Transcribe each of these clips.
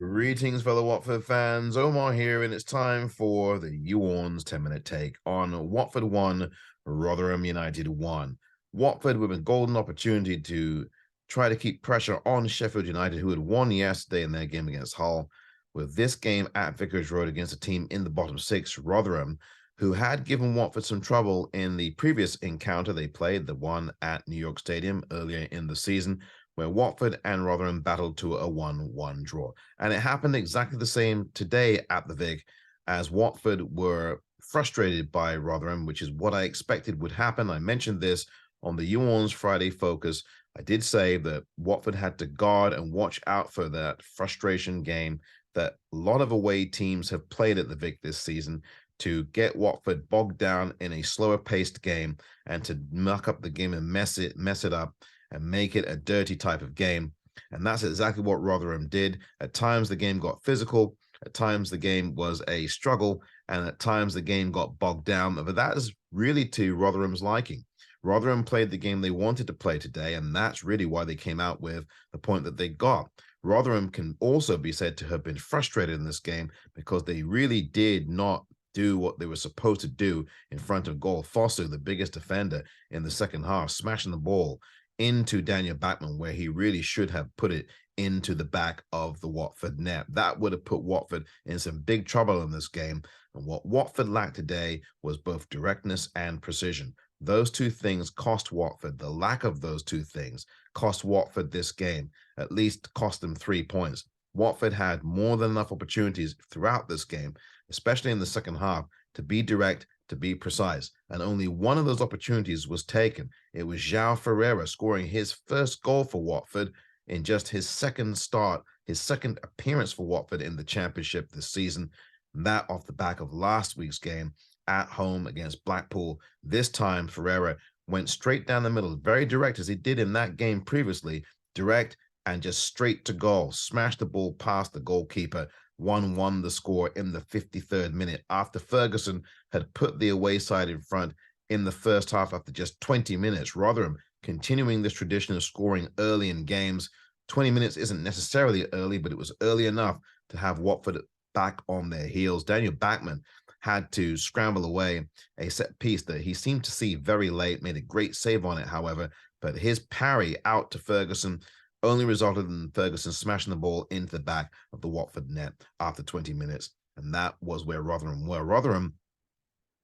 Greetings, fellow Watford fans. Omar here, and it's time for the Orns 10-minute take on Watford 1, Rotherham United 1. Watford with a golden opportunity to try to keep pressure on Sheffield United, who had won yesterday in their game against Hull. With this game at Vicarage Road against a team in the bottom six, Rotherham, who had given Watford some trouble in the previous encounter they played, the one at New York Stadium earlier in the season, where Watford and Rotherham battled to a 1-1 draw. And it happened exactly the same today at the Vic, as Watford were frustrated by Rotherham, which is what I expected would happen. I mentioned this on the Orns Friday Focus. I did say that Watford had to guard and watch out for that frustration game that a lot of away teams have played at the Vic this season, to get Watford bogged down in a slower paced game and to muck up the game and mess it up and make it a dirty type of game. And that's exactly what Rotherham did. At times the game got physical, at times the game was a struggle, and at times the game got bogged down. But that is really to Rotherham's liking. Rotherham played the game they wanted to play today, and that's really why they came out with the point that they got. Rotherham can also be said to have been frustrated in this game because they really did not do what they were supposed to do in front of goal. Fosu, the biggest defender in the second half, smashing the ball into Daniel Bachmann, where he really should have put it into the back of the Watford net. That would have put Watford in some big trouble in this game. And what Watford lacked today was both directness and precision. Those two things cost Watford. The lack of those two things cost Watford this game, at least cost them 3 points. Watford had more than enough opportunities throughout this game, especially in the second half, to be direct, to be precise. And only one of those opportunities was taken. It was João Ferreira scoring his first goal for Watford in just his second start, his second appearance for Watford in the championship this season. And that off the back of last week's game at home against Blackpool. This time, Ferreira went straight down the middle, very direct as he did in that game previously, direct and just straight to goal, smashed the ball past the goalkeeper. 1-1 the score in the 53rd minute after Ferguson had put the away side in front in the first half after just 20 minutes. Rotherham continuing this tradition of scoring early in games. 20 minutes isn't necessarily early, but it was early enough to have Watford back on their heels. Daniel Bachmann had to scramble away a set piece that he seemed to see very late, made a great save on it, however, but his parry out to Ferguson only resulted in Ferguson smashing the ball into the back of the Watford net after 20 minutes. And that was where Rotherham were. Rotherham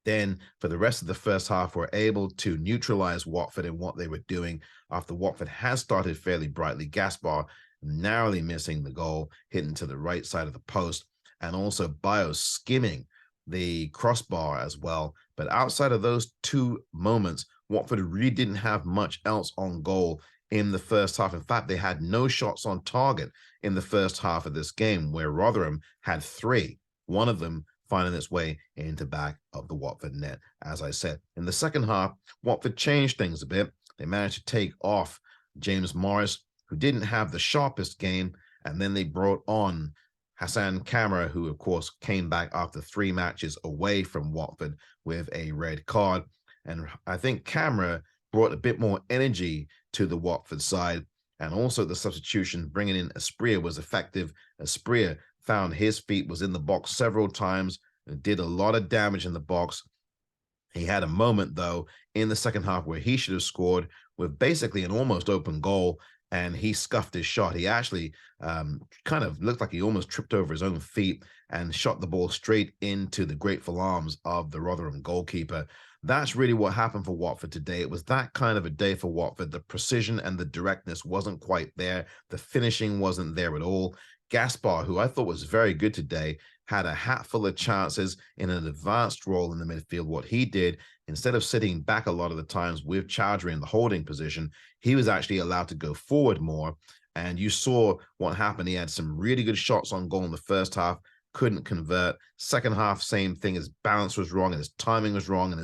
then, for the rest of the first half, were able to neutralize Watford in what they were doing after Watford has started fairly brightly. Gaspar narrowly missing the goal, hitting to the right side of the post, and also Bios skimming the crossbar as well. But outside of those two moments, Watford really didn't have much else on goal in the first half. In fact, they had no shots on target in the first half of this game, where Rotherham had 3, one of them finding its way into back of the Watford net. As I said, in the second half, Watford changed things a bit. They managed to take off James Morris, who didn't have the sharpest game, and then they brought on Hassan Kamara, who of course came back after 3 matches away from Watford with a red card. And I think Kamara brought a bit more energy to the Watford side, and also the substitution bringing in Asprilla was effective. Asprilla found his feet, was in the box several times, and did a lot of damage in the box. He had a moment, though, in the second half where he should have scored with basically an almost open goal, and he scuffed his shot. He actually kind of looked like he almost tripped over his own feet and shot the ball straight into the grateful arms of the Rotherham goalkeeper. That's really what happened for Watford today. It was that kind of a day for Watford. The precision and the directness wasn't quite there. The finishing wasn't there at all. Gaspar, who I thought was very good today, had a hatful of chances in an advanced role in the midfield. What he did, instead of sitting back a lot of the times with Chowdhury in the holding position, he was actually allowed to go forward more. And you saw what happened. He had some really good shots on goal in the first half, couldn't convert. Second half, same thing. His balance was wrong, and his timing was wrong, and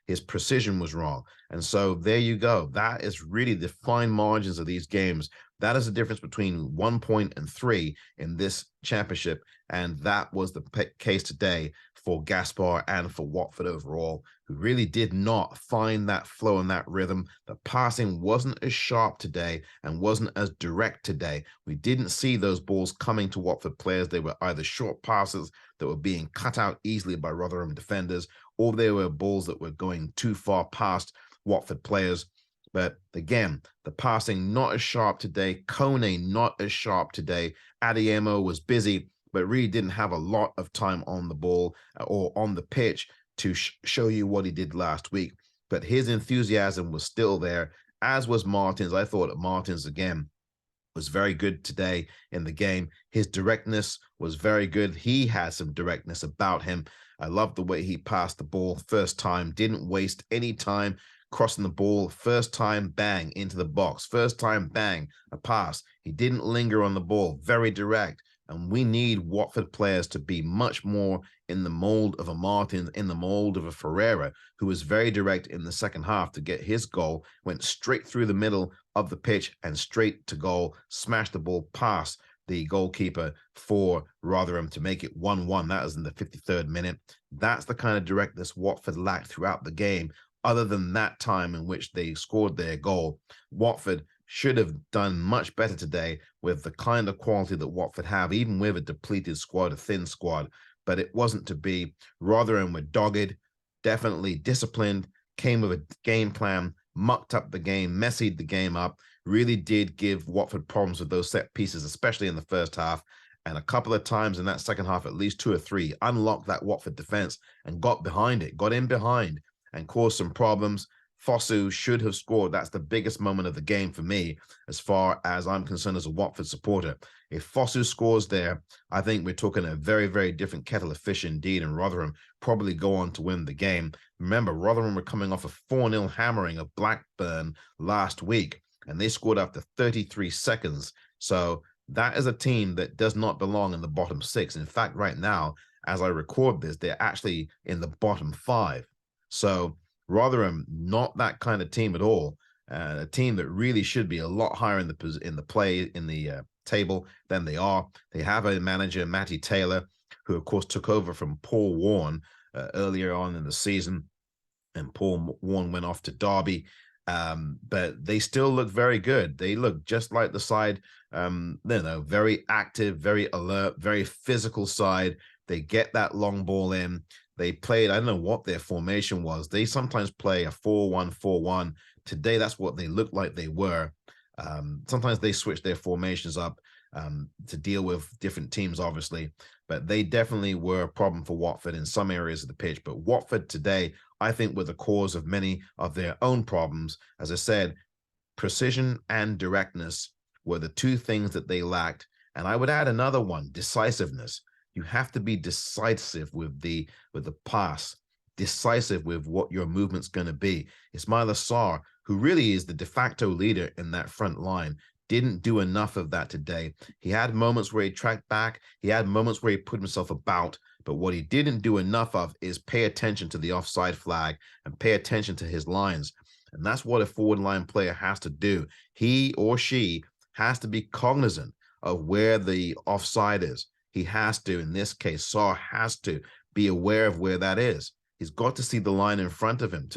his precision was wrong. And so there you go. That is really the fine margins of these games. That is the difference between 1 point and 3 in this championship. And that was the case today for Gaspar and for Watford overall, who really did not find that flow and that rhythm. The passing wasn't as sharp today and wasn't as direct today. We didn't see those balls coming to Watford players. They were either short passes that were being cut out easily by Rotherham defenders, or they were balls that were going too far past Watford players. But again, the passing not as sharp today. Kone not as sharp today. Adeyemo was busy, but really didn't have a lot of time on the ball or on the pitch to show you what he did last week. But his enthusiasm was still there, as was Martins. I thought that Martins, again, was very good today in the game. His directness was very good. He had some directness about him. I loved the way he passed the ball first time, didn't waste any time crossing the ball. First time, bang, into the box. First time, bang, a pass. He didn't linger on the ball. Very direct. And we need Watford players to be much more in the mold of a Martin, in the mold of a Ferreira, who was very direct in the second half to get his goal, went straight through the middle of the pitch and straight to goal, smashed the ball past the goalkeeper for Rotherham to make it 1-1. That was in the 53rd minute. That's the kind of directness Watford lacked throughout the game. Other than that time in which they scored their goal, Watford should have done much better today with the kind of quality that Watford have, even with a depleted squad, a thin squad. But it wasn't to be. Rotherham were dogged, definitely disciplined, came with a game plan, mucked up the game, messied the game up, really did give Watford problems with those set pieces, especially in the first half. And a couple of times in that second half, at least 2 or 3, unlocked that Watford defense and got behind it, got in behind and caused some problems. Fosu should have scored. That's the biggest moment of the game for me, as far as I'm concerned as a Watford supporter. If Fosu scores there, I think we're talking a very, very different kettle of fish indeed, and Rotherham probably go on to win the game. Remember, Rotherham were coming off a 4-0 hammering of Blackburn last week, and they scored after 33 seconds. So that is a team that does not belong in the bottom 6. In fact, right now, as I record this, they're actually in the bottom 5. So Rotherham, not that kind of team at all. A team that really should be a lot higher in the table than they are. They have a manager, Matty Taylor, who of course took over from Paul Warne earlier on in the season, and Paul Warne went off to Derby. But they still look very good. They look just like the side, very active, very alert, very physical side. They get that long ball in. They played, I don't know what their formation was. They sometimes play a 4-1-4-1. Today, that's what they looked like they were. Sometimes they switch their formations up to deal with different teams, obviously. But they definitely were a problem for Watford in some areas of the pitch. But Watford today, I think, were the cause of many of their own problems. As I said, precision and directness were the 2 things that they lacked. And I would add another one, decisiveness. You have to be decisive with the pass, decisive with what your movement's going to be. Ismaila Sarr, who really is the de facto leader in that front line, didn't do enough of that today. He had moments where he tracked back. He had moments where he put himself about. But what he didn't do enough of is pay attention to the offside flag and pay attention to his lines. And that's what a forward line player has to do. He or she has to be cognizant of where the offside is. He has to, in this case, Sarr has to be aware of where that is. He's got to see the line in front of him,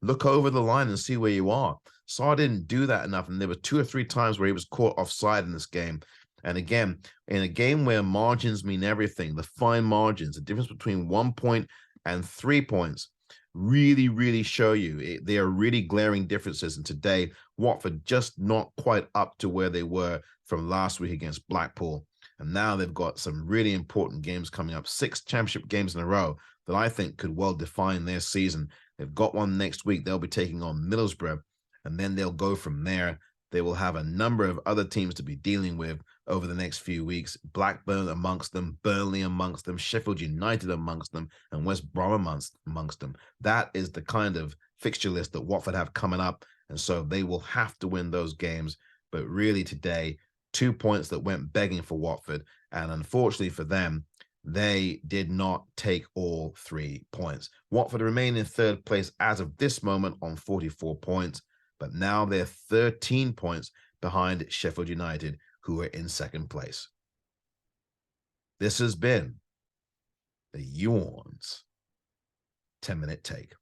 look over the line and see where you are. Sarr didn't do that enough, and there were 2 or 3 times where he was caught offside in this game. And again, in a game where margins mean everything, the fine margins, the difference between 1 point and 3 points really, really show you. They are really glaring differences. And today, Watford just not quite up to where they were from last week against Blackpool. And now they've got some really important games coming up, 6 championship games in a row that I think could well define their season. They've got one next week. They'll be taking on Middlesbrough, and then they'll go from there. They will have a number of other teams to be dealing with over the next few weeks. Blackburn amongst them, Burnley amongst them, Sheffield United amongst them, and West Brom amongst them. That is the kind of fixture list that Watford have coming up, and so they will have to win those games. But really today, 2 points that went begging for Watford, and unfortunately for them, they did not take all 3 points. Watford remain in third place as of this moment on 44 points, but now they're 13 points behind Sheffield United, who are in second place. This has been the Orns 10-minute take.